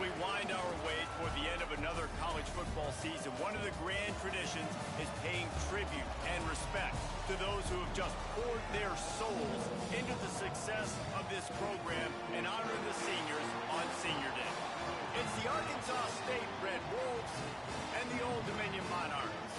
we wind our way toward the end of another college football season, one of the grand traditions is paying tribute and respect to those who have just poured their souls into the success of this program and honoring the seniors on Senior Day. It's the Arkansas State Red Wolves and the Old Dominion Monarchs.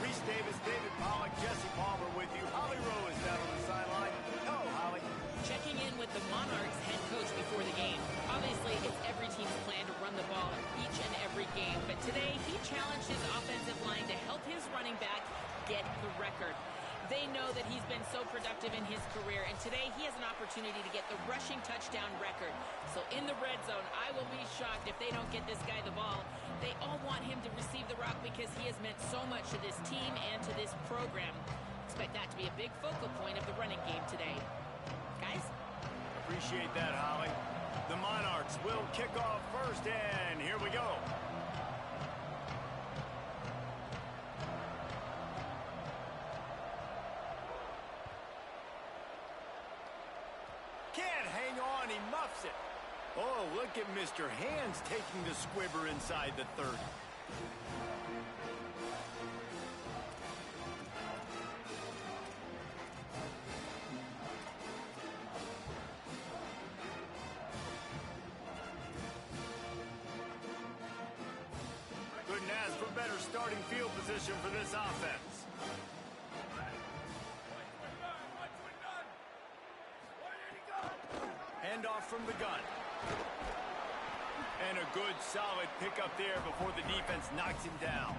Reese Davis, David Pollack, Jesse Palmer with you. Holly Rowe is down on the sideline. Hello, Holly. Checking in with the Monarchs head coach before the game. Obviously, it's every team's plan to run the ball each and every game, but today he challenged his offensive line to help his running back get the record. They know that he's been so productive in his career, and today he has an opportunity to get the rushing touchdown record. So in the red zone, I will be shocked if they don't get this guy the ball. They all want him to receive the rock because he has meant so much to this team and to this program. Expect that to be a big focal point of the running game today. Guys? Appreciate that, Holly. The Monarchs will kick off first, and here we go. Can't hang on, he muffs it. Oh, look at Mr. Hands taking the squibber inside the 30. Couldn't ask for better starting field position for this offense. Handoff from the gun. And a good, solid pickup there before the defense knocks him down.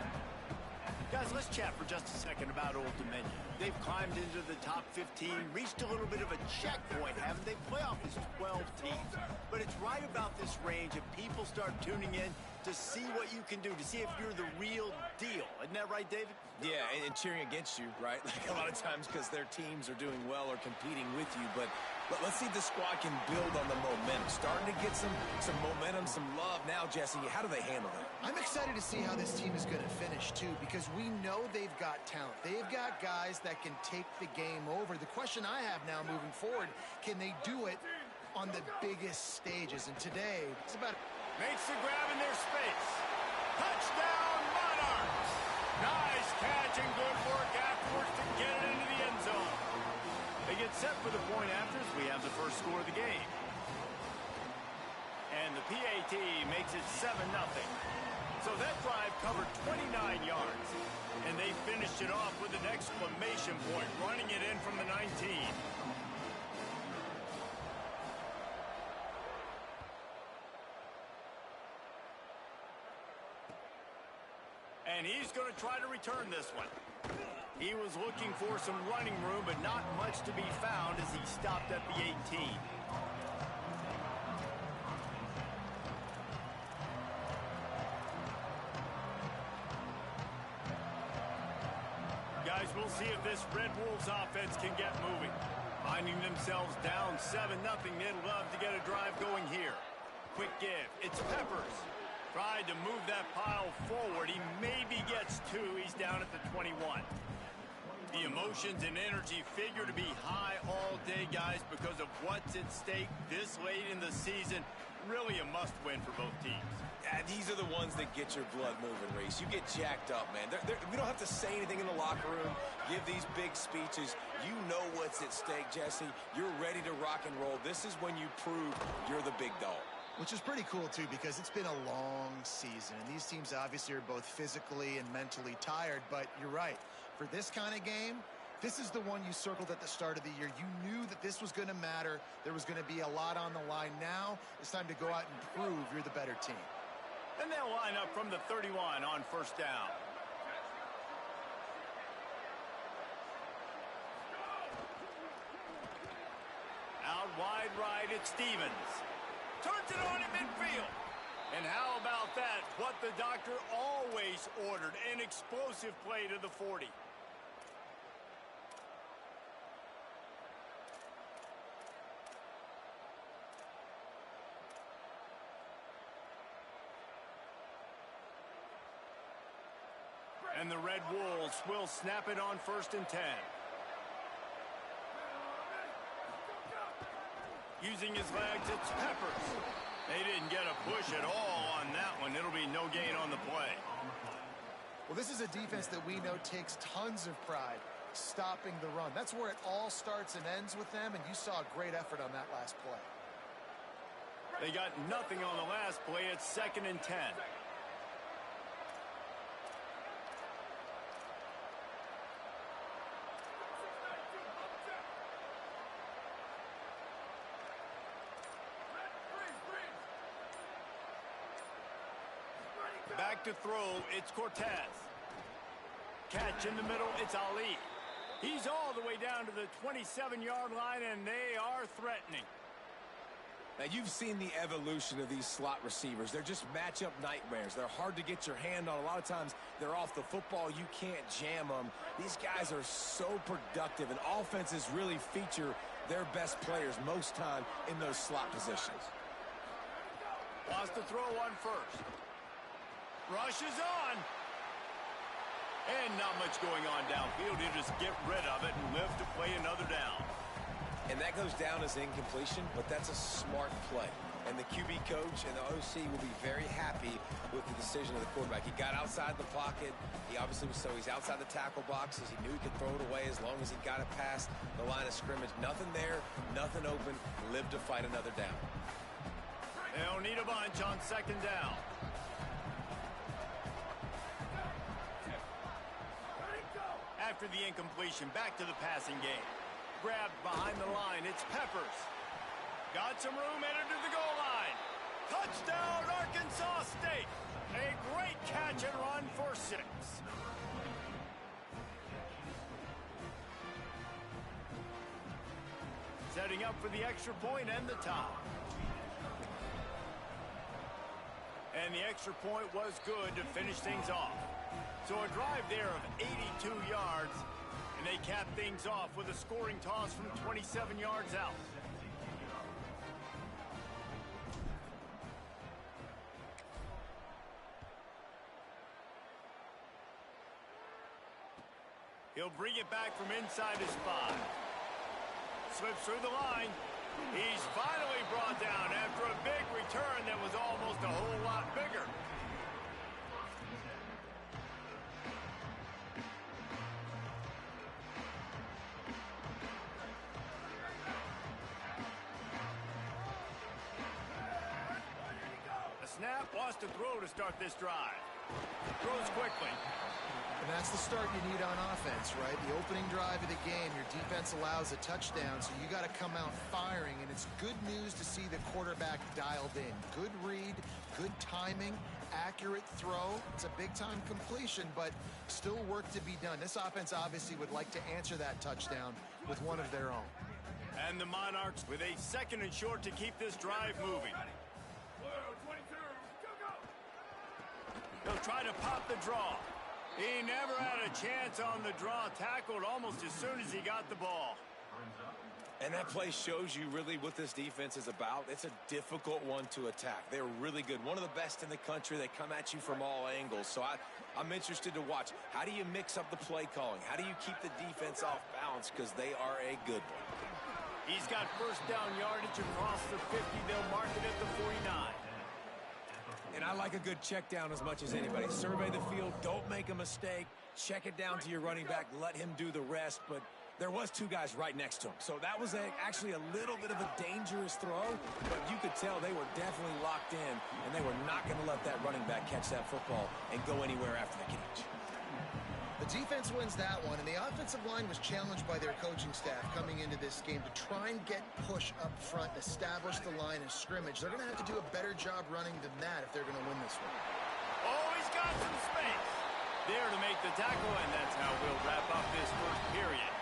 Guys, let's chat for just a second about Old Dominion. They've climbed into the top 15, reached a little bit of a checkpoint, haven't they? Playoff is 12 teams. But it's right about this range if people start tuning in to see what you can do, to see if you're the real deal. Isn't that right, David? Yeah, and cheering against you, right? Like a lot of times because their teams are doing well or competing with you. But let's see if the squad can build on the momentum. Starting to get some momentum, some love. Now, Jesse, how do they handle it? I'm excited to see how this team is going to finish, too, because we know they've got talent. They've got guys that can take the game over. The question I have now moving forward, can they do it on the biggest stages? And today, it's about... Makes the grab in their space. Touchdown, Monarchs! Nice catch and good work afterwards to get it into the end zone. They get set for the point after as we have the first score of the game. And the PAT makes it 7-0. So that drive covered 29 yards. And they finished it off with an exclamation point, running it in from the 19. And he's going to try to return this one. He was looking for some running room, but not much to be found as he stopped at the 18. Guys, we'll see if this Red Wolves offense can get moving. Finding themselves down 7-0, they'd love to get a drive going here. Quick give. It's Peppers. Tried to move that pile forward. He maybe gets two. He's down at the 21. The emotions and energy figure to be high all day, guys, because of what's at stake this late in the season. Really a must-win for both teams. Yeah, these are the ones that get your blood moving, Reese. You get jacked up, man. We don't have to say anything in the locker room, give these big speeches. You know what's at stake, Jesse. You're ready to rock and roll. This is when you prove you're the big dog. Which is pretty cool, too, because it's been a long season. And these teams obviously are both physically and mentally tired. But you're right. For this kind of game, this is the one you circled at the start of the year. You knew that this was going to matter. There was going to be a lot on the line. Now it's time to go out and prove you're the better team. And they'll line up from the 31 on first down. Out wide right, it's Stevens. Turns it on in midfield. And how about that? What the doctor always ordered, an explosive play to the 40. And the Red Wolves will snap it on 1st and 10. Using his legs, it's Peppers. They didn't get a push at all on that one. It'll be no gain on the play. Well, this is a defense that we know takes tons of pride stopping the run. That's where it all starts and ends with them, and you saw a great effort on that last play. They got nothing on the last play. It's 2nd and 10. Back to throw, it's Cortez. Catch in the middle, it's Ali. He's all the way down to the 27-yard line, and they are threatening. Now, you've seen the evolution of these slot receivers. They're just matchup nightmares. They're hard to get your hand on. A lot of times, they're off the football. You can't jam them. These guys are so productive, and offenses really feature their best players most time in those slot positions. Lost the throw on first. Rushes on. And not much going on downfield. He'll just get rid of it and live to play another down. And that goes down as incompletion, but that's a smart play. And the QB coach and the OC will be very happy with the decision of the quarterback. He got outside the pocket. He obviously was he's outside the tackle boxes. He knew he could throw it away as long as he got it past the line of scrimmage. Nothing there, nothing open. Live to fight another down. They'll need a bunch on 2nd down. After the incompletion, back to the passing game. Grabbed behind the line, it's Peppers. Got some room, entered to the goal line. Touchdown, Arkansas State. A great catch and run for 6. Setting up for the extra point and the tie. And the extra point was good to finish things off. So a drive there of 82 yards, and they cap things off with a scoring toss from 27 yards out. He'll bring it back from inside his 5. Slips through the line. He's finally brought down after a big return that was almost a whole lot bigger. Snap, lost a throw to start this drive. Throws quickly. And that's the start you need on offense, right? The opening drive of the game, your defense allows a touchdown, so you got to come out firing, and it's good news to see the quarterback dialed in. Good read, good timing, accurate throw. It's a big-time completion, but still work to be done. This offense obviously would like to answer that touchdown with one of their own. And the Monarchs with a 2nd and short to keep this drive moving. He'll try to pop the draw. He never had a chance on the draw. Tackled almost as soon as he got the ball. And that play shows you really what this defense is about. It's a difficult one to attack. They're really good. One of the best in the country. They come at you from all angles. So I'm interested to watch. How do you mix up the play calling? How do you keep the defense off balance? Because they are a good one. He's got 1st down yardage across the 50. They'll mark it at the 49. And I like a good check down as much as anybody. Survey the field, don't make a mistake, check it down to your running back, let him do the rest. But there was 2 guys right next to him. So that was actually a little bit of a dangerous throw, but you could tell they were definitely locked in, and they were not going to let that running back catch that football and go anywhere after the catch. The defense wins that one, and the offensive line was challenged by their coaching staff coming into this game to try and get push up front and establish the line of scrimmage. They're going to have to do a better job running than that if they're going to win this one. Oh, he's got some space there to make the tackle, and that's how we'll wrap up this first period.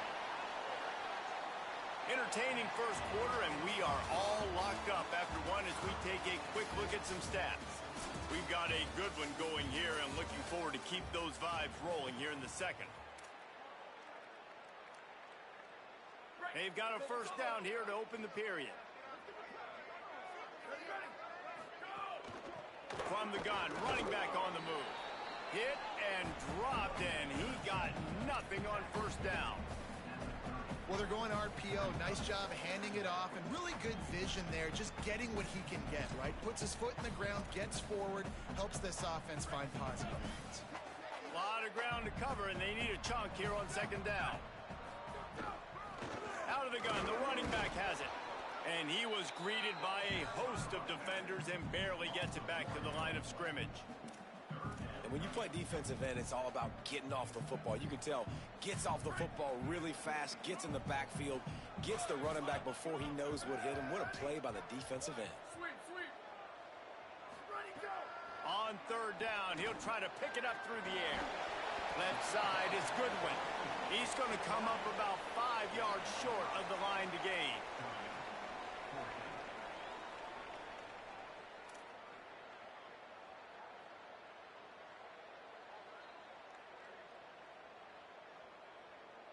Entertaining first quarter, and we are all locked up after one as we take a quick look at some stats. We've got a good one going here, and looking forward to keep those vibes rolling here in the 2nd. They've got a 1st down here to open the period. From the gun, running back on the move. Hit and dropped, and he got nothing on 1st down. Well, they're going RPO. Nice job handing it off, and really good vision there, just getting what he can get, right? Puts his foot in the ground, gets forward, helps this offense find positive lanes. A lot of ground to cover, and they need a chunk here on second down. Out of the gun, the running back has it. And he was greeted by a host of defenders and barely gets it back to the line of scrimmage. And when you play defensive end, it's all about getting off the football. You can tell, gets off the football really fast, gets in the backfield, gets the running back before he knows what hit him. What a play by the defensive end. On third down, he'll try to pick it up through the air. Left side is Goodwin. He's going to come up about 5 yards short of the line to gain.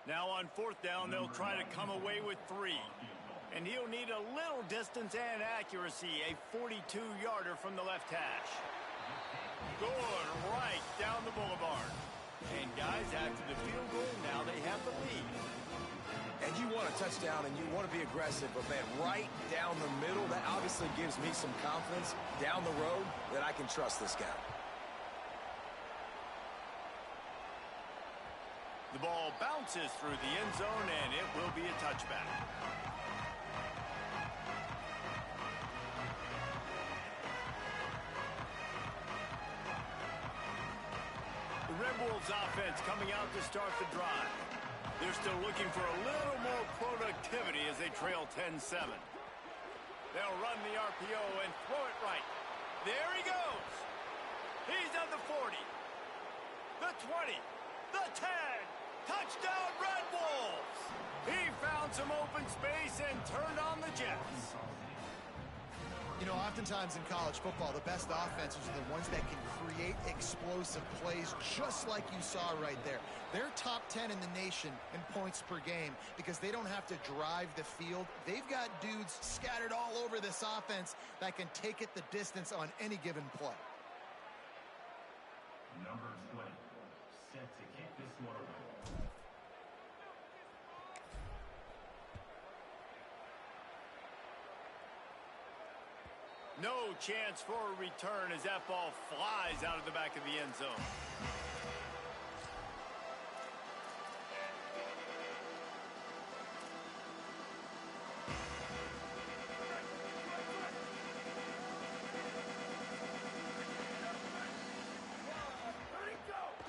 Now on fourth down, they'll try to come away with 3. And he'll need a little distance and accuracy, a 42-yarder from the left hash. Good right down the boulevard. And guys, after the field goal, now they have the lead. And you want a touchdown and you want to be aggressive, but man, right down the middle, that obviously gives me some confidence down the road that I can trust this guy. The ball bounces through the end zone, and it will be a touchback. The Red Wolves offense coming out to start the drive. They're still looking for a little more productivity as they trail 10-7. They'll run the RPO and throw it right. There he goes. He's at the 40, the 20, the 10. Touchdown, Red Wolves! He found some open space and turned on the Jets. You know, oftentimes in college football, the best offenses are the ones that can create explosive plays, just like you saw right there. They're top 10 in the nation in points per game because they don't have to drive the field. They've got dudes scattered all over this offense that can take it the distance on any given play. Number 20, set to kick this one away. No chance for a return as that ball flies out of the back of the end zone.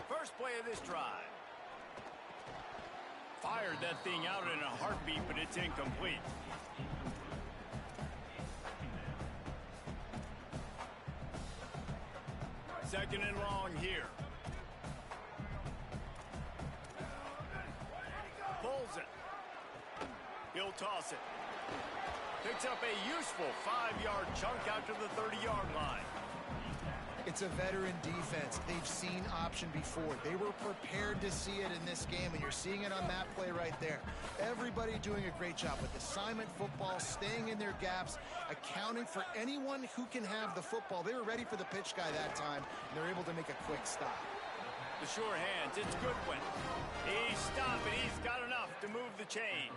First play of this drive. Fired that thing out in a heartbeat, but it's incomplete. Second and long here. Pulls it. He'll toss it. Picks up a useful 5-yard chunk out to the 30-yard line. It's a veteran defense. They've seen option before. They were prepared to see it in this game, and you're seeing it on that play right there. Everybody doing a great job with assignment football, staying in their gaps, accounting for anyone who can have the football. They were ready for the pitch guy that time, and they're able to make a quick stop. The sure hands, it's Goodwin. He's stopping. He's got enough to move the chain.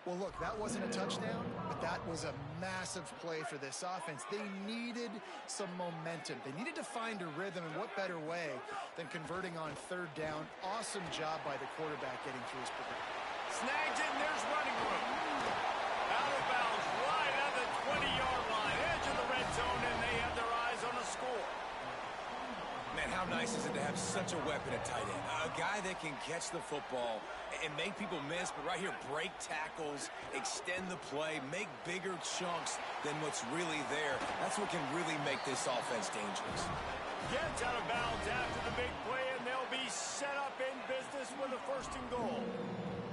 Well, look, that wasn't a touchdown, but that was a massive play for this offense. They needed some momentum. They needed to find a rhythm, and what better way than converting on third down. Awesome job by the quarterback getting through his progression. Snags it, and there's running room. Out of bounds, right at the 20-yard line, edge of the red zone, and they have their eyes on a score. Man, how nice is it to have such a weapon at tight end? A guy that can catch the football and make people miss, but right here, break tackles, extend the play, make bigger chunks than what's really there. That's what can really make this offense dangerous. Gets out of bounds after the big play, and they'll be set up in business with a first and goal.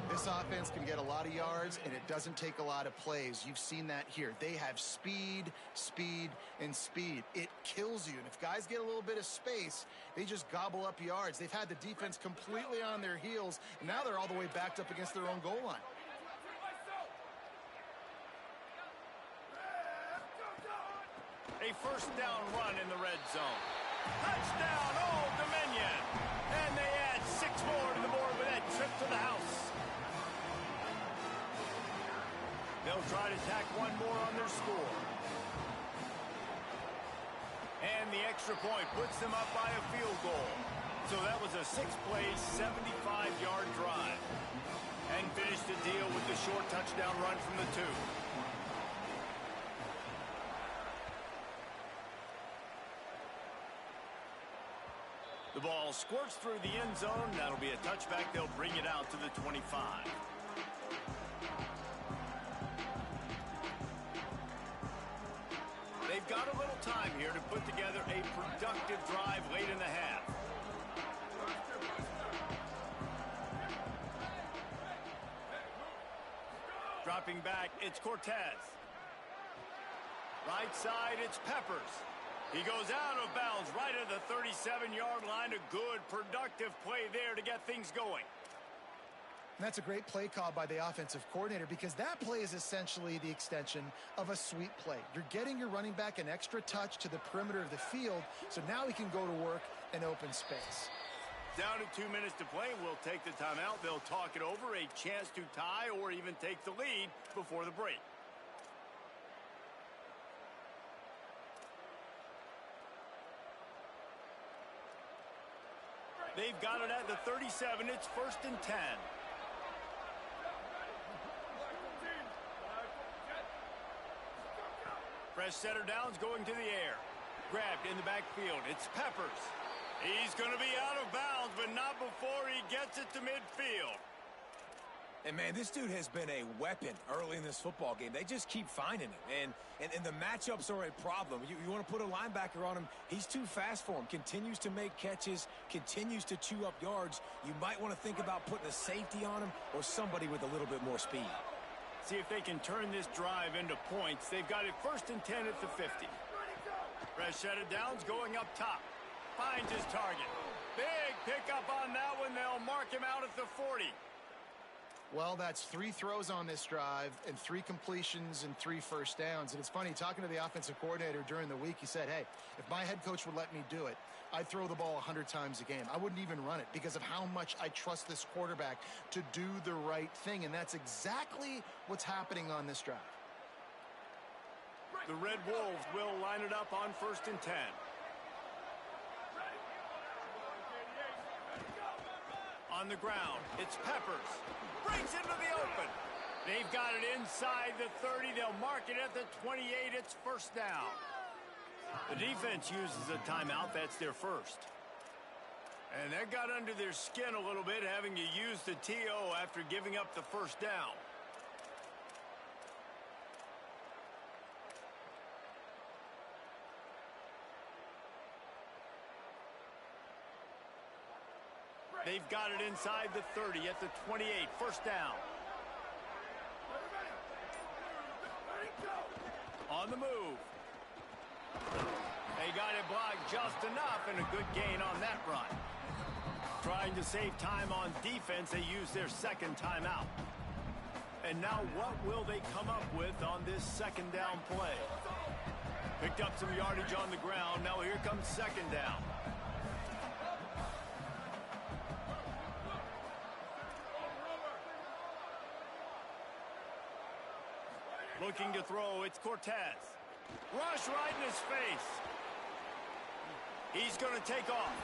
This offense can get a lot of yards, and it doesn't take a lot of plays. You've seen that here. They have speed, speed, and speed. It kills you. And if guys get a little bit of space, they just gobble up yards. They've had the defense completely on their heels, and now they're all the way backed up against their own goal line. A first down run in the red zone. Touchdown, Old Dominion. And they add 6 more to the board with that trip to the house. try to tack one more on their score. And the extra point puts them up by a field goal. So that was a 6-play, 75-yard drive. And finished the deal with the short touchdown run from the 2. The ball squirts through the end zone. That'll be a touchback. They'll bring it out to the 25. They've got a little time here to put together a productive drive late in the half. Dropping back, it's Cortez. Right side, it's Peppers. He goes out of bounds right at the 37-yard line. A good, productive play there to get things going. And that's a great play call by the offensive coordinator, because that play is essentially the extension of a sweep play. You're getting your running back an extra touch to the perimeter of the field, so now he can go to work in open space. Down to 2 minutes to play. We'll take the timeout. They'll talk it over. A chance to tie or even take the lead before the break. They've got it at the 37. It's 1st and 10. Fresh setter downs going to the air. Grabbed in the backfield. It's Peppers. He's going to be out of bounds, but not before he gets it to midfield. And, man, this dude has been a weapon early in this football game. They just keep finding him. And the matchups are a problem. You want to put a linebacker on him, he's too fast for him. Continues to make catches, continues to chew up yards. You might want to think about putting a safety on him or somebody with a little bit more speed. See if they can turn this drive into points. They've got it 1st and 10 at the 50. Fresh set of downs going up top. Finds his target. Big pickup on that one. They'll mark him out at the 40. Well, that's 3 throws on this drive and 3 completions and 3 first downs. And it's funny, talking to the offensive coordinator during the week, he said, hey, if my head coach would let me do it, I'd throw the ball 100 times a game. I wouldn't even run it because of how much I trust this quarterback to do the right thing. And that's exactly what's happening on this drive. The Red Wolves will line it up on 1st and 10. On the ground, it's Peppers. Brings into the open. They've got it inside the 30. They'll mark it at the 28. It's 1st down. The defense uses a timeout. That's their first. And that got under their skin a little bit, having to use the TO after giving up the 1st down. They've got it inside the 30 at the 28. 1st down. On the move. They got it blocked just enough, and a good gain on that run. Trying to save time on defense, they use their 2nd timeout. And now what will they come up with on this 2nd down play? Picked up some yardage on the ground. Now here comes 2nd down. Looking to throw, it's Cortez. Rush right in his face. He's going to take off.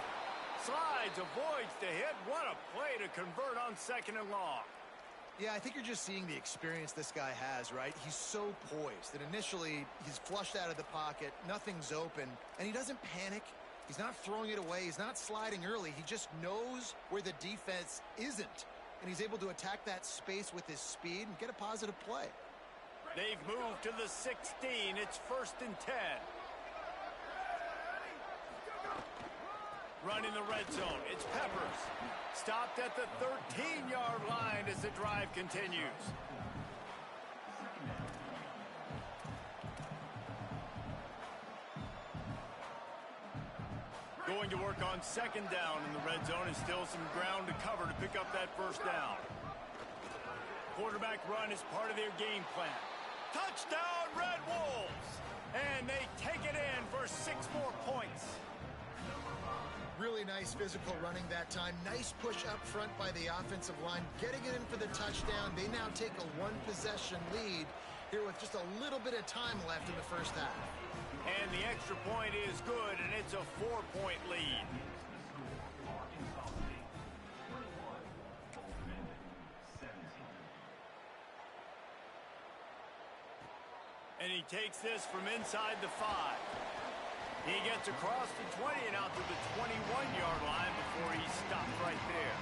Slides, avoids the hit. What a play to convert on 2nd and long. Yeah, I think you're just seeing the experience this guy has, right? He's so poised that initially he's flushed out of the pocket, nothing's open, and he doesn't panic. He's not throwing it away. He's not sliding early. He just knows where the defense isn't, and he's able to attack that space with his speed and get a positive play. They've moved to the 16. It's 1st and 10. Running the red zone. It's Peppers. Stopped at the 13-yard line as the drive continues. Going to work on 2nd down in the red zone, and still some ground to cover to pick up that 1st down. Quarterback run is part of their game plan. Touchdown, Red Wolves! And they take it in for 6 more points. Really nice physical running that time. Nice push up front by the offensive line. Getting it in for the touchdown. They now take a 1-possession lead. here with just a little bit of time left in the first half. And the extra point is good, and it's a 4-point lead. And he takes this from inside the 5. He gets across the 20 and out to the 21-yard line before he stopped right there.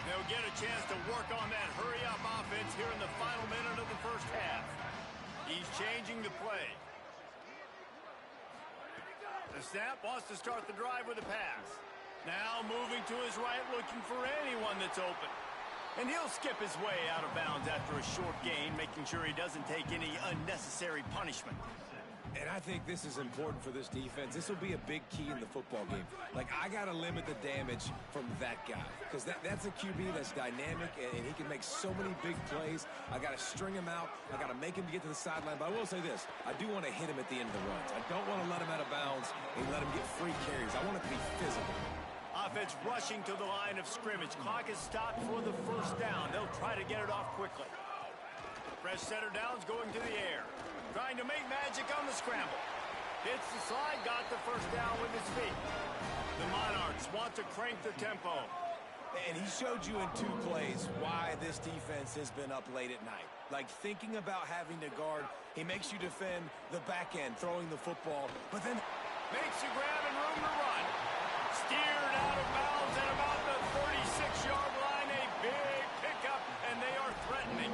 They'll get a chance to work on that hurry-up offense here in the final minute of the first half. He's changing the play. The snap wants to start the drive with a pass. Now moving to his right, looking for anyone that's open. And he'll skip his way out of bounds after a short gain, making sure he doesn't take any unnecessary punishment. And I think this is important for this defense. This will be a big key in the football game. Like, I got to limit the damage from that guy because that's a QB that's dynamic, and he can make so many big plays. I got to string him out. I got to make him get to the sideline. But I will say this. I do want to hit him at the end of the runs. I don't want to let him out of bounds and let him get free carries. I want it to be physical. Offense rushing to the line of scrimmage. Clock is stopped for the first down. They'll try to get it off quickly. Fresh center downs going to the air. Trying to make magic on the scramble. Hits the slide, got the first down with his feet. The Monarchs want to crank the tempo. And he showed you in 2 plays why this defense has been up late at night. Like, thinking about having to guard, he makes you defend the back end, throwing the football, but then makes a grab and room to run. Steered out of bounds at about the 36-yard line. A big pickup, and they are threatening.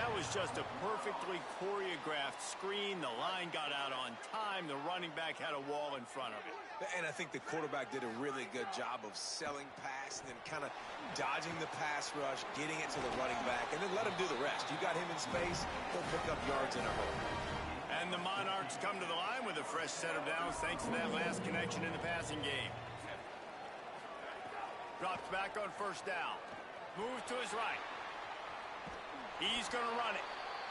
That was just a perfectly choreographed screen. The line got out on time. The running back had a wall in front of it. And I think the quarterback did a really good job of selling pass and then kind of dodging the pass rush, getting it to the running back, and then let him do the rest. You got him in space, he'll pick up yards in a hurry. And the Monarchs come to the line with a fresh set of downs thanks to that last connection in the passing game. Drops back on first down. Moves to his right. He's going to run it.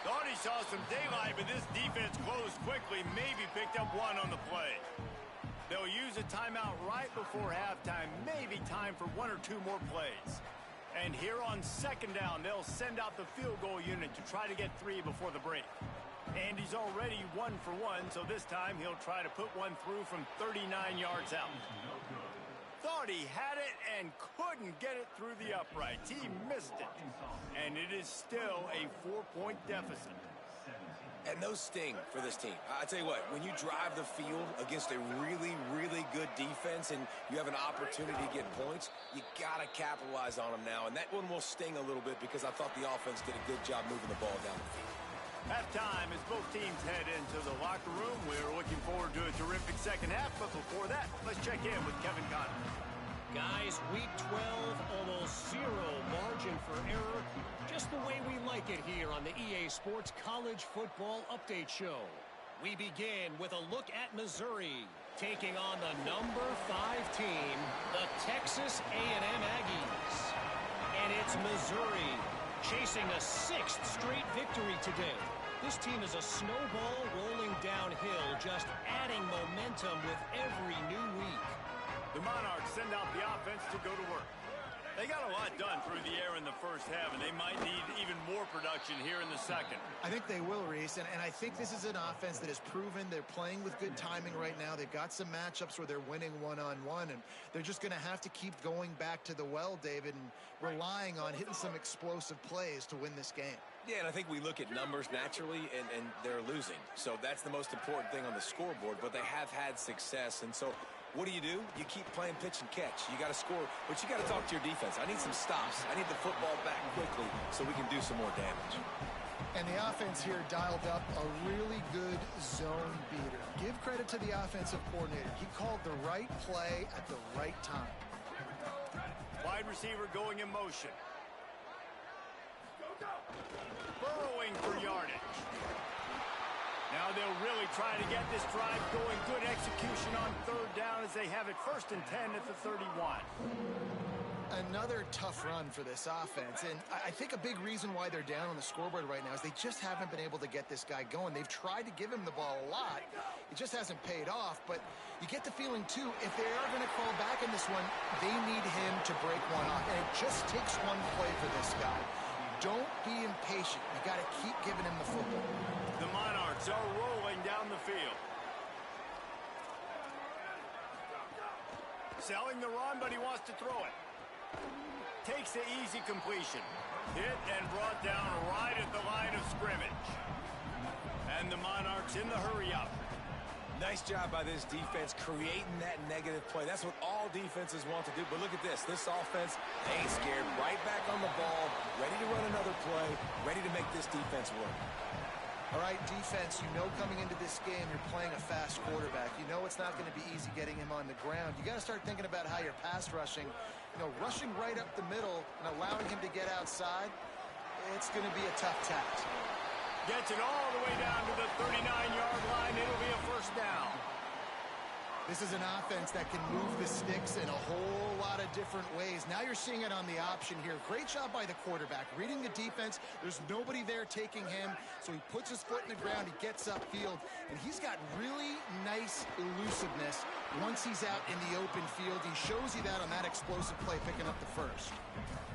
Thought he saw some daylight, but this defense closed quickly. Maybe picked up 1 on the play. They'll use a timeout right before halftime. Maybe time for 1 or 2 more plays. And here on second down, they'll send out the field goal unit to try to get 3 before the break. And he's already 1 for 1, so this time he'll try to put one through from 39 yards out. Thought he had it and couldn't get it through the uprights. He missed it. And it is still a 4-point deficit. And those sting for this team. I tell you what, when you drive the field against a really, really good defense and you have an opportunity to get points, you got to capitalize on them now. And that one will sting a little bit because I thought the offense did a good job moving the ball down the field. Halftime as both teams head into the locker room. We're looking forward to a terrific second half, but before that, let's check in with Kevin Connor. Guys, week 12, almost 0 margin for error. Just the way we like it here on the EA Sports College Football Update Show. We begin with a look at Missouri, taking on the number 5 team, the Texas A&M Aggies. And it's Missouri chasing a 6th straight victory today. This team is a snowball rolling downhill, just adding momentum with every new week. The Monarchs send out the offense to go to work. They got a lot done through the air in the first half, and they might need even more production here in the second. I think they will, Reese, and I think this is an offense that has proven they're playing with good timing right now. They've got some matchups where they're winning one-on-one, and they're just going to have to keep going back to the well, David, and relying on hitting some explosive plays to win this game. Yeah, and I think we look at numbers naturally, and they're losing. So that's the most important thing on the scoreboard, but they have had success, and so what do? You keep playing pitch and catch. You got to score, but you got to talk to your defense. I need some stops. I need the football back quickly so we can do some more damage. And the offense here dialed up a really good zone beater. Give credit to the offensive coordinator. He called the right play at the right time. Wide receiver going in motion. Burrowing for yardage. Now they'll really try to get this drive going. Good execution on third down as they have it 1st and 10 at the 31. Another tough run for this offense, and I think a big reason why they're down on the scoreboard right now is they just haven't been able to get this guy going. They've tried to give him the ball a lot. It just hasn't paid off, but you get the feeling, too, if they are going to crawl back in this one, they need him to break one off, and it just takes one play for this guy. Don't be impatient. You got to keep giving him the football. The Monarchs are rolling down the field. Selling the run, but he wants to throw it. Takes the easy completion. Hit and brought down right at the line of scrimmage. And the Monarchs in the hurry-up. Nice job by this defense creating that negative play. That's what all defenses want to do. But look at this. This offense, they ain't scared. Right back on the ball, ready to run another play, ready to make this defense work. All right, defense, you know coming into this game you're playing a fast quarterback. You know it's not going to be easy getting him on the ground. You got to start thinking about how you're pass rushing. You know, rushing right up the middle and allowing him to get outside, it's going to be a tough task. Gets it all the way down to the 39-yard line. It'll be a first down. This is an offense that can move the sticks in a whole lot of different ways. Now you're seeing it on the option here. Great job by the quarterback. Reading the defense, there's nobody there taking him, so he puts his foot in the ground, he gets upfield, and he's got really nice elusiveness once he's out in the open field. He shows you that on that explosive play, picking up the first.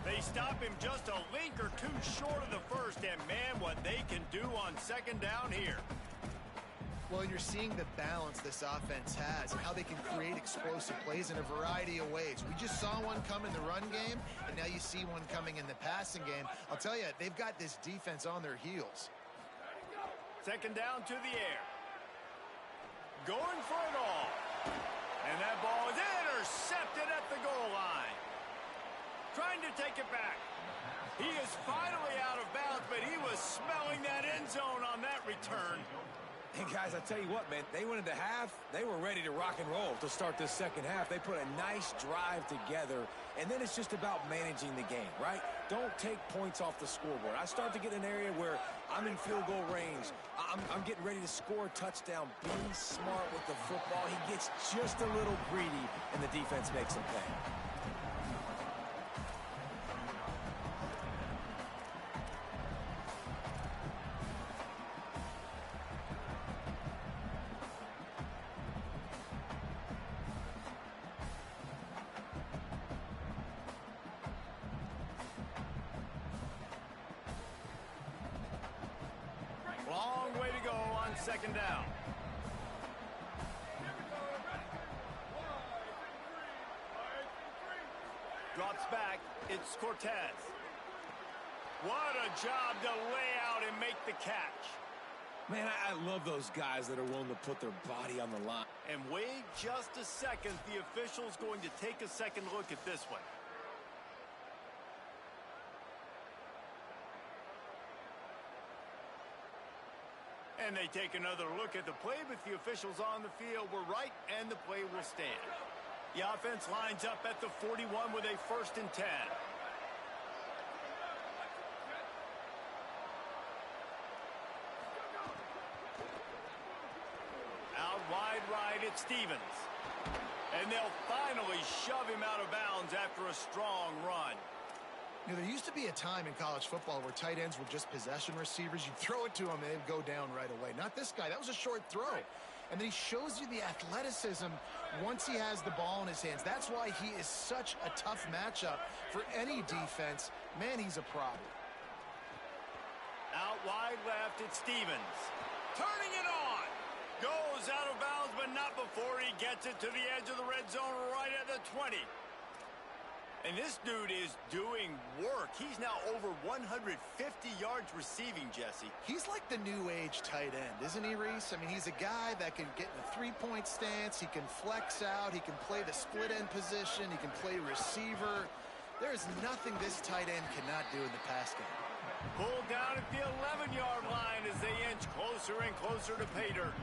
They stop him just a link or two short of the first, and man, what they can do on second down here. Well, you're seeing the balance this offense has and how they can create explosive plays in a variety of ways. We just saw one come in the run game, and now you see one coming in the passing game. I'll tell you, they've got this defense on their heels. Second down to the air. Going for it all. And that ball is intercepted at the goal line. Trying to take it back. He is finally out of bounds, but he was smelling that end zone on that return. And guys, I tell you what, man, they went into half, they were ready to rock and roll to start this second half. They put a nice drive together, and then it's just about managing the game, right? Don't take points off the scoreboard. I start to get an area where I'm in field goal range. I'm getting ready to score a touchdown. Be smart with the football. He gets just a little greedy, and the defense makes him pay. Long way to go on second down. Drops back. It's Cortez. What a job to lay out and make the catch. Man, I love those guys that are willing to put their body on the line. And wait just a second. The official's going to take a second look at this one. And they take another look at the play, but the officials on the field were right, and the play will stand. The offense lines up at the 41 with a 1st and 10. Out wide right, it's Stevens. And they'll finally shove him out of bounds after a strong run. You know, there used to be a time in college football where tight ends were just possession receivers. You'd throw it to him and they'd go down right away. Not this guy. That was a short throw. And then he shows you the athleticism once he has the ball in his hands. That's why he is such a tough matchup for any defense. Man, he's a problem. Out wide left, it's Stevens. Turning it on. Goes out of bounds, but not before he gets it to the edge of the red zone right at the 20. And this dude is doing work. He's now over 150 yards receiving, Jesse. He's like the new age tight end, isn't he, Reese? I mean, he's a guy that can get in a three-point stance. He can flex out. He can play the split end position. He can play receiver. There is nothing this tight end cannot do in the pass game. Pulled down at the 11-yard line as they inch closer and closer to pay dirt.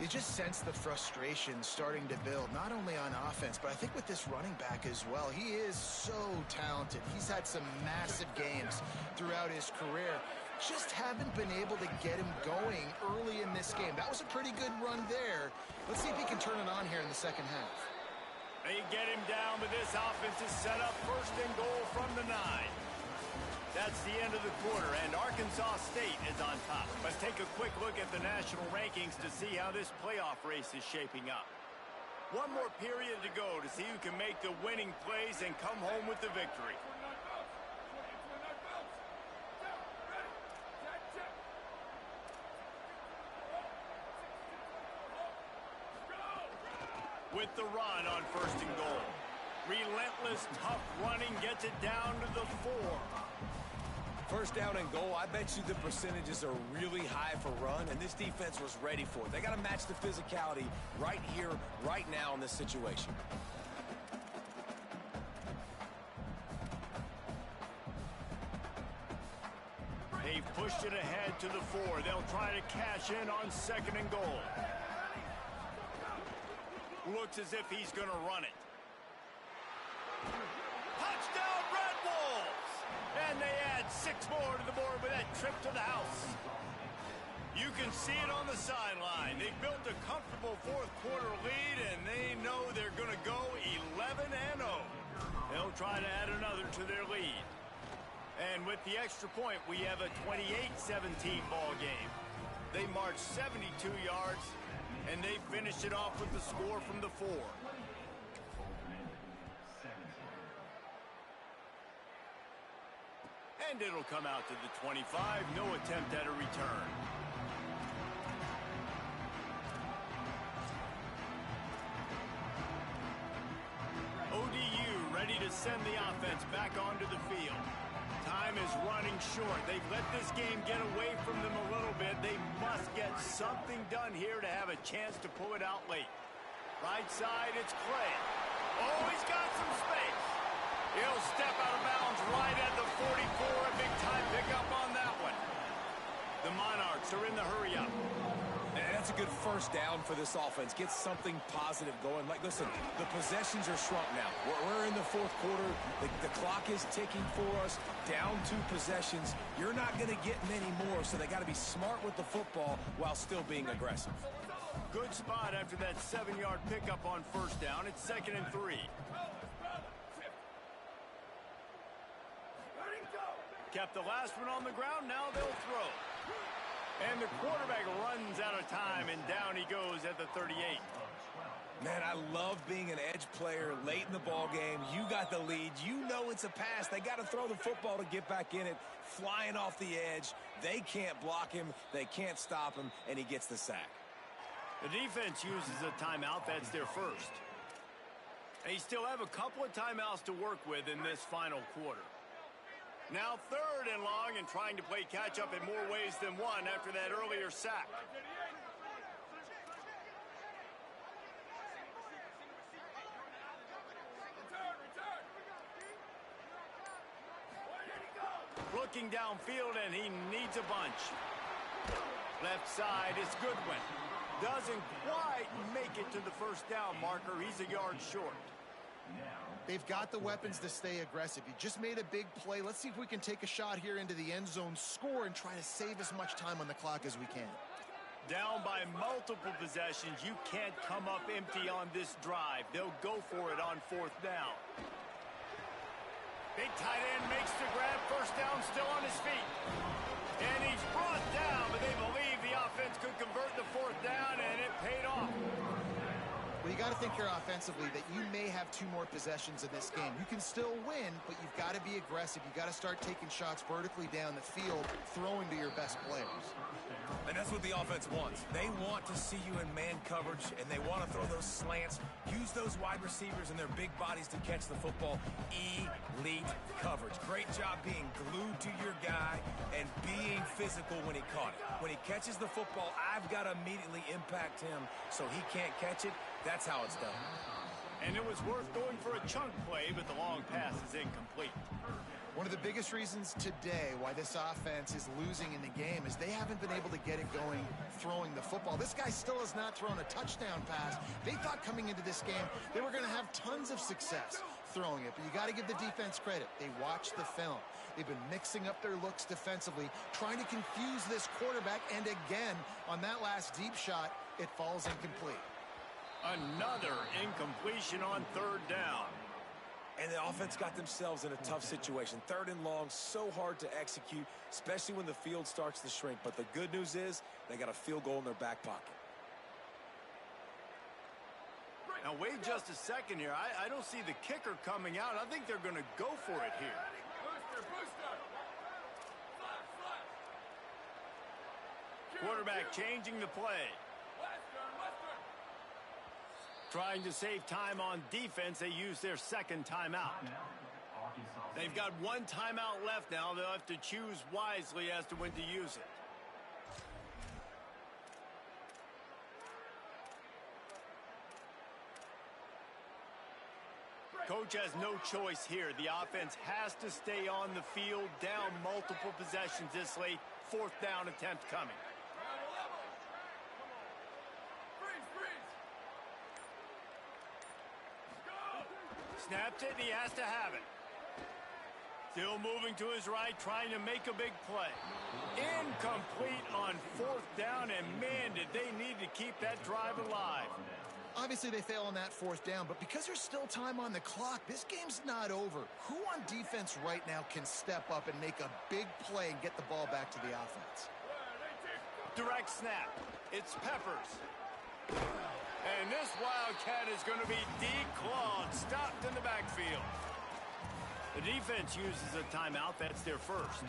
You just sense the frustration starting to build, not only on offense, but I think with this running back as well. He is so talented. He's had some massive games throughout his career. Just haven't been able to get him going early in this game. That was a pretty good run there. Let's see if he can turn it on here in the second half. They get him down, but this offense is set up first and goal from the 9. That's the end of the quarter, and Arkansas State is on top. Let's take a quick look at the national rankings to see how this playoff race is shaping up. One more period to go to see who can make the winning plays and come home with the victory. With the run on first and goal. Relentless, tough running gets it down to the 4. First down and goal, I bet you the percentages are really high for run, and this defense was ready for it. They got to match the physicality right here, right now in this situation. They've pushed it ahead to the 4. They'll try to cash in on second and goal. Looks as if he's going to run it. Touchdown, Red Wolves! And they add 6 more to the board with that trip to the house. You can see it on the sideline. They built a comfortable fourth quarter lead, and they know they're going to go 11-0. They'll try to add another to their lead. And with the extra point, we have a 28-17 ball game. They marched 72 yards, and they finished it off with the score from the 4. And it'll come out to the 25. No attempt at a return. ODU ready to send the offense back onto the field. Time is running short. They've let this game get away from them a little bit. They must get something done here to have a chance to pull it out late. Right side, it's Clay. Oh, he's got some space. He'll step out of bounds right at the 44. A big-time pickup on that one. The Monarchs are in the hurry-up. And that's a good first down for this offense. Get something positive going. Like, listen, the possessions are shrunk now. We're in the fourth quarter. The clock is ticking for us. Down 2 possessions. You're not going to get many more, so they got to be smart with the football while still being aggressive. Good spot after that 7-yard pickup on first down. It's 2nd and 3. Kept the last one on the ground. Now they'll throw. And the quarterback runs out of time, and down he goes at the 38. Man, I love being an edge player late in the ball game. You got the lead. You know it's a pass. They got to throw the football to get back in it. Flying off the edge. They can't block him. They can't stop him, and he gets the sack. The defense uses a timeout. That's their first. They still have a couple of timeouts to work with in this final quarter. Now 3rd and long, and trying to play catch-up in more ways than one after that earlier sack. Looking downfield, and he needs a bunch. Left side is Goodwin. Doesn't quite make it to the first down marker. He's a yard short. They've got the weapons to stay aggressive. You just made a big play. Let's see if we can take a shot here into the end zone, score, and try to save as much time on the clock as we can. Down by multiple possessions. You can't come up empty on this drive. They'll go for it on 4th down. Big tight end makes the grab. First down, still on his feet. And he's brought down, but they believe the offense could convert the 4th down, and it paid off. Well, you got to think here offensively that you may have 2 more possessions in this game. You can still win, but you've got to be aggressive. You've got to start taking shots vertically down the field, throwing to your best players. And that's what the offense wants. They want to see you in man coverage, and they want to throw those slants, use those wide receivers and their big bodies to catch the football. Elite coverage. Great job being glued to your guy and being physical when he caught it. When he catches the football, I've got to immediately impact him so he can't catch it. That's how it's done. And it was worth going for a chunk play, but the long pass is incomplete. One of the biggest reasons today why this offense is losing in the game is they haven't been able to get it going throwing the football. This guy still has not thrown a touchdown pass. They thought coming into this game they were going to have tons of success throwing it, but you got to give the defense credit. They watched the film. They've been mixing up their looks defensively, trying to confuse this quarterback, and again, on that last deep shot, it falls incomplete. Another incompletion on third down. And the offense got themselves in a tough situation. Third and long, so hard to execute, especially when the field starts to shrink. But the good news is they got a field goal in their back pocket. Now, wait just a second here. I don't see the kicker coming out. I think they're going to go for it here. Quarterback changing the play. Trying to save time on defense, they use their second timeout. They've got one timeout left now. They'll have to choose wisely as to when to use it. Coach has no choice here. The offense has to stay on the field, down multiple possessions this late. Fourth down attempt coming. Snaps it, and he has to have it. Still moving to his right, trying to make a big play. Incomplete on fourth down, and man, did they need to keep that drive alive. Obviously, they fail on that fourth down, but because there's still time on the clock, this game's not over. Who on defense right now can step up and make a big play and get the ball back to the offense? Direct snap. It's Peppers. And this Wildcat is going to be declawed, stopped in the backfield. The defense uses a timeout. That's their first.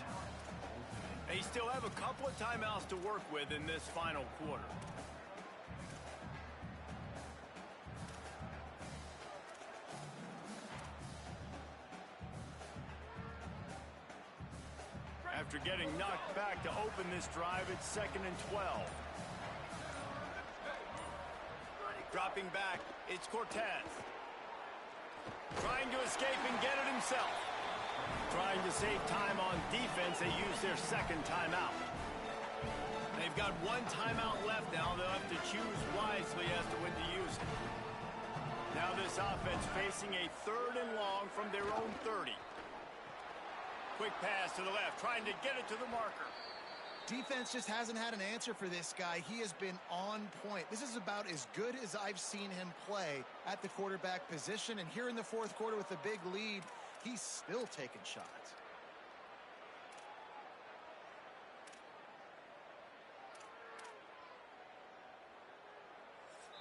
They still have a couple of timeouts to work with in this final quarter. After getting knocked back to open this drive, it's 2nd and 12. Dropping back, it's Cortez. Trying to escape and get it himself. Trying to save time on defense, they use their second timeout. They've got one timeout left now. They'll have to choose wisely as to when to use it. Now this offense facing a 3rd and long from their own 30. Quick pass to the left, trying to get it to the marker. Defense just hasn't had an answer for this guy. He has been on point. This is about as good as I've seen him play at the quarterback position. And here in the fourth quarter with a big lead, he's still taking shots.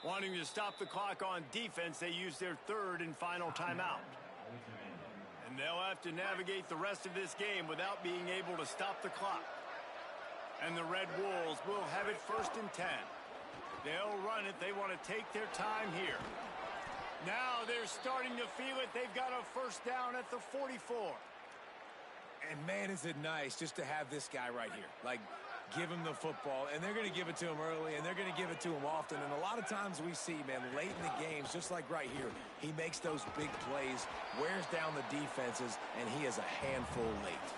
Wanting to stop the clock on defense, they use their 3rd and final timeout. And they'll have to navigate the rest of this game without being able to stop the clock. And the Red Wolves will have it 1st and 10. They'll run it. They want to take their time here. Now they're starting to feel it. They've got a first down at the 44. And man, is it nice just to have this guy right here. Like, give him the football, and they're going to give it to him early, and they're going to give it to him often. And a lot of times we see, man, late in the games, just like right here, he makes those big plays, wears down the defenses, and he is a handful late.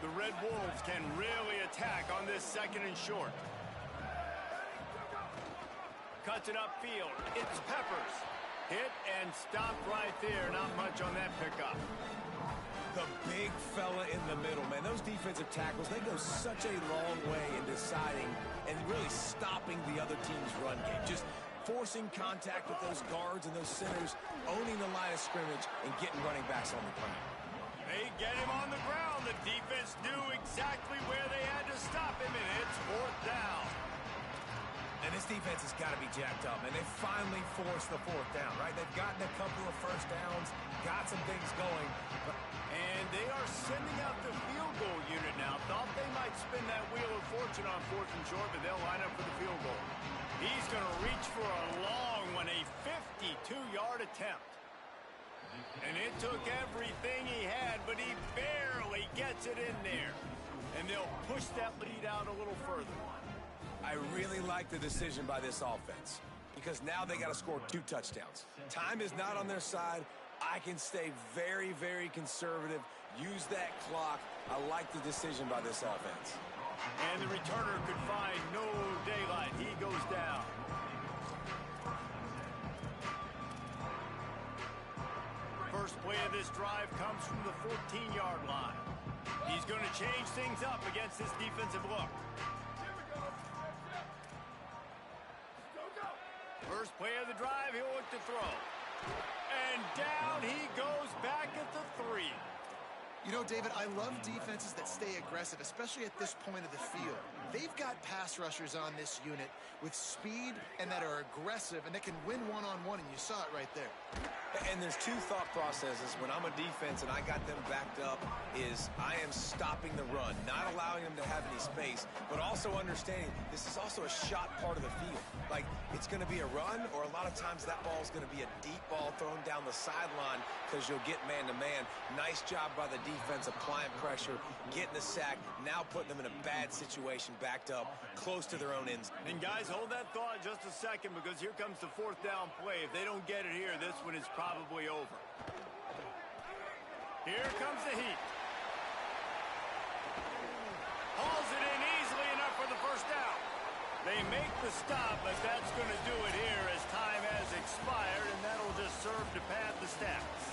The Red Wolves can really attack on this 2nd and short. Cuts it upfield. It's Peppers. Hit and stopped right there. Not much on that pickup. The big fella in the middle, man. Those defensive tackles, they go such a long way in deciding and really stopping the other team's run game. Just forcing contact with those guards and those centers, owning the line of scrimmage, and getting running backs on the ground. They get him on the ground. The defense knew exactly where they had to stop him, and it's 4th down. And this defense has got to be jacked up, and they finally forced the 4th down, right? They've gotten a couple of first downs, got some things going. And they are sending out the field goal unit now. Thought they might spin that wheel of fortune on 4th and short, but they'll line up for the field goal. He's going to reach for a long one, a 52-yard attempt. And it took everything he had, but he barely gets it in there. And they'll push that lead out a little further. I really like the decision by this offense because now they got to score 2 touchdowns. Time is not on their side. I can stay very, very conservative, use that clock. I like the decision by this offense. And the returner could find no daylight. He goes down. First play of this drive comes from the 14-yard line. He's going to change things up against this defensive look. First play of the drive, he'll look to throw. And down he goes back at the 3. You know, David, I love defenses that stay aggressive, especially at this point of the field. They've got pass rushers on this unit with speed and that are aggressive and that can win one-on-one, and you saw it right there. And there's two thought processes when I'm a defense and I got them backed up is I am stopping the run, not allowing them to have any space, but also understanding this is also a shot part of the field. Like, it's going to be a run, or a lot of times that ball is going to be a deep ball thrown down the sideline because you'll get man-to-man. Nice job by the defense applying pressure, getting the sack, now putting them in a bad situation backed up close to their own ends. And guys, hold that thought just a second, because here comes the 4th down play. If they don't get it here, this one is probably over. Here comes the heat. Hauls it in easily enough for the first down. They make the stop, but that's going to do it here as time has expired, and that'll just serve to pad the stats.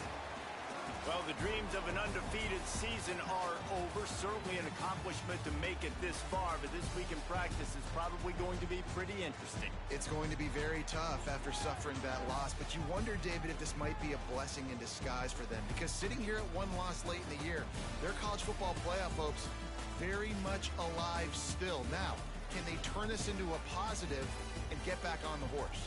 Well, the dreams of an undefeated season are over. Certainly an accomplishment to make it this far, but this week in practice is probably going to be pretty interesting. It's going to be very tough after suffering that loss, but you wonder, David, if this might be a blessing in disguise for them, because sitting here at one loss late in the year, their college football playoff hopes very much alive still. Now, can they turn this into a positive and get back on the horse?